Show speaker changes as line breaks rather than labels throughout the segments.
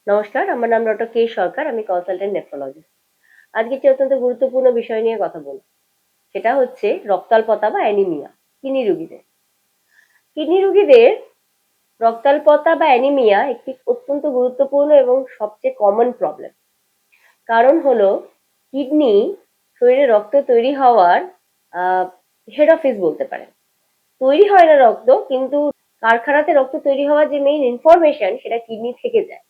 নমস্কার, আমার নাম ডক্টর কে সরকার। আমি কনসালটেন্ট নেফ্রোলজিস্ট। আজকে একটি অত্যন্ত গুরুত্বপূর্ণ বিষয় নিয়ে কথা বলব। সেটা হচ্ছে রক্তাল্পতা বা অ্যানিমিয়া। কিডনি রোগীদের। কিডনি রোগীদের রক্তাল্পতা বা অ্যানিমিয়া একটি অত্যন্ত গুরুত্বপূর্ণ এবং সবচেয়ে কমন প্রবলেম। কারণ হলো কিডনি শরীরে রক্ত তৈরি হওয়ার হেড অফিস বলতে পারেন। তৈরি হয় না রক্ত, কিন্তু কারখানাতে রক্ত তৈরি হওয়ার যে মেইন ইনফরমেশন সেটা কিডনি থেকে যায়।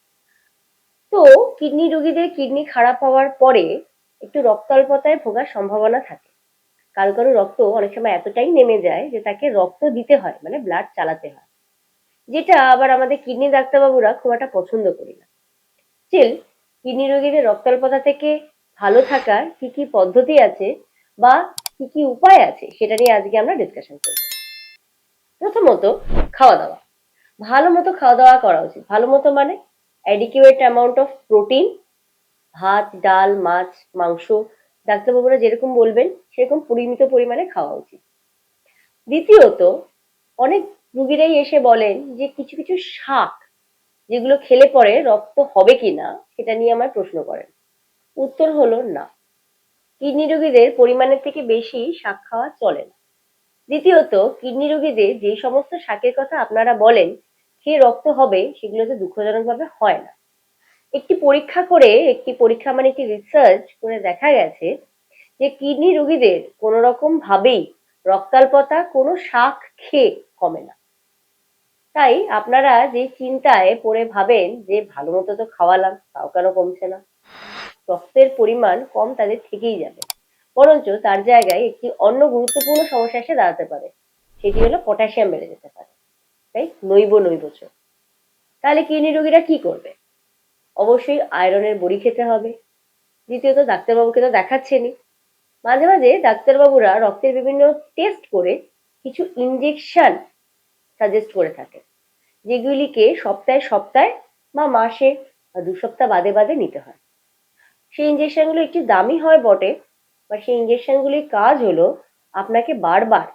তো কিডনি রোগীদের কিডনি খারাপ হওয়ার পরে একটু রক্তাল্পতায় ভোগার সম্ভাবনা থাকে। কারো কারো রক্ত অনেক সময় এতটাই নেমে যায় যে তাকে রক্ত দিতে হয়, মানে ব্লাড চালাতে হয়, যেটা আবার আমাদের কিডনি ডাক্তারবাবুরা খুব একটা পছন্দ করি না। স্টিল কিডনি রোগীদের রক্তাল্পতা থেকে ভালো থাকার কি কি পদ্ধতি আছে বা কি কি উপায় আছে সেটা নিয়ে আজকে আমরা ডিসকাশন করব। প্রথমত, খাওয়া দাওয়া। ভালো মতো খাওয়া দাওয়া করা উচিত। ভালো মতো মানে অ্যাডিকুয়েট অ্যামাউন্ট অফ প্রোটিন, ভাত, ডাল, মাছ, মাংস ডাক্তারবাবুরা যেরকম বলবেন সেরকম পরিমিত পরিমাণে খাওয়া উচিত। দ্বিতীয়ত, অনেক রুগীরাই এসে বলেন যে কিছু কিছু শাক যেগুলো খেলে পরে রক্ত হবে কিনা সেটা নিয়ে আমার প্রশ্ন করেন। উত্তর হলো না। কিডনি রোগীদের পরিমাণের থেকে বেশি শাক খাওয়া চলে না। দ্বিতীয়ত, কিডনি রোগীদের যে সমস্ত শাকের কথা আপনারা বলেন খেয়ে রক্ত হবে, সেগুলোতে দুঃখজনকভাবে হয় না। একটি পরীক্ষা মানে একটি রিসার্চ করে দেখা গেছে যে কিডনি রোগীদের কোনো রকম ভাবেই রক্তাল্পতা কোনো শাক খেয়ে কমে না। তাই আপনারা যে চিন্তায় পড়ে ভাবেন যে ভালো মতো তো খাওয়ালাম তাও কেন কমছে না, রক্তের পরিমাণ কম তাদের থেকেই যাবে, বরঞ্চ তার জায়গায় একটি অন্য গুরুত্বপূর্ণ সমস্যা এসে দাঁড়াতে পারে। সেটি হলো পটাশিয়াম বেড়ে যেতে পারে। তাই নৈবচ। তাহলে কিডনি রোগীরা কি করবে? অবশ্যই আয়রনের বড়ি খেতে হবে। দ্বিতীয়ত, ডাক্তারবাবুকে তো দেখাচ্ছেনই, মাঝে মাঝে ডাক্তারবাবুরা রক্তের বিভিন্ন টেস্ট করে কিছু ইনজেকশন সাজেস্ট করে থাকে, যেগুলিকে সপ্তাহে সপ্তাহে বা মাসে বা 2 সপ্তাহ বাদে বাদে নিতে হয়। সেই ইনজেকশনগুলো একটু দামি হয় বটে, বা সেই ইনজেকশনগুলির কাজ হলো আপনাকে বারবার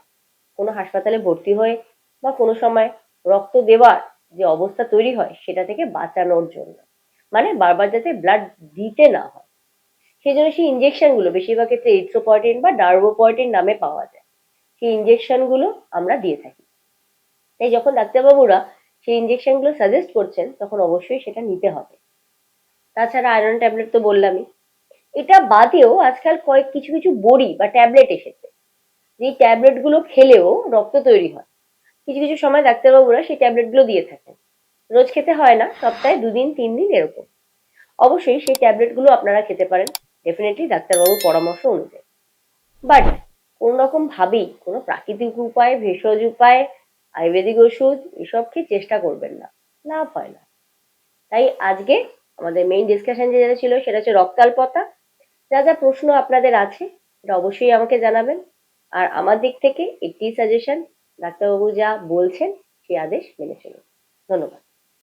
কোনো হাসপাতালে ভর্তি হয়ে বা কোনো সময় রক্ত দেওয়ার যে অবস্থা তৈরি হয় সেটা থেকে বাঁচানোর জন্য, মানে বারবার যাতে ব্লাড দিতে না হয়। সেই জন্য সেই ইনজেকশন গুলো বেশিরভাগ ক্ষেত্রে এরিথ্রোপয়েটিন বা ডার্বোপয়েটিন নামে পাওয়া যায়। সেই ইনজেকশন গুলো আমরা দিয়ে থাকি। তাই যখন ডাক্তারবাবুরা সেই ইনজেকশন গুলো সাজেস্ট করছেন তখন অবশ্যই সেটা নিতে হবে। তাছাড়া আয়রন ট্যাবলেট তো বললামই। এটা বাদেও আজকাল কিছু কিছু বড়ি বা ট্যাবলেট এসেছে, যেই ট্যাবলেট গুলো খেলেও রক্ত তৈরি হয়। কিছু কিছু সময় ডাক্তারবাবুরা সেই ট্যাবলেট গুলো দিয়ে থাকেন। রোজ খেতে হয় না, সপ্তাহে 2 দিন 3 দিন এরকম। অবশ্যই সেই ট্যাবলেট গুলো আপনারা খেতে পারেন, ডেফিনেটলি ডাক্তারবাবুর পরামর্শ অনুযায়ী। বাট কোন রকম ভাবেই কোনো প্রাকৃতিক উপায়, ভেষজ উপায়, আয়ুর্বেদিক ওষুধ এসব খেয়ে চেষ্টা করবেন না, লাভ হয় না। তাই আজকে আমাদের মেইন ডিসকাশন যেটা ছিল সেটা হচ্ছে রক্তাল্পতা। যা যা প্রশ্ন আপনাদের আছে এটা অবশ্যই আমাকে জানাবেন। আর আমার দিক থেকে একটি সাজেশন, ডাক্তারবাবু যা বলছেন সেই আদেশ মেনে চলুন। ধন্যবাদ।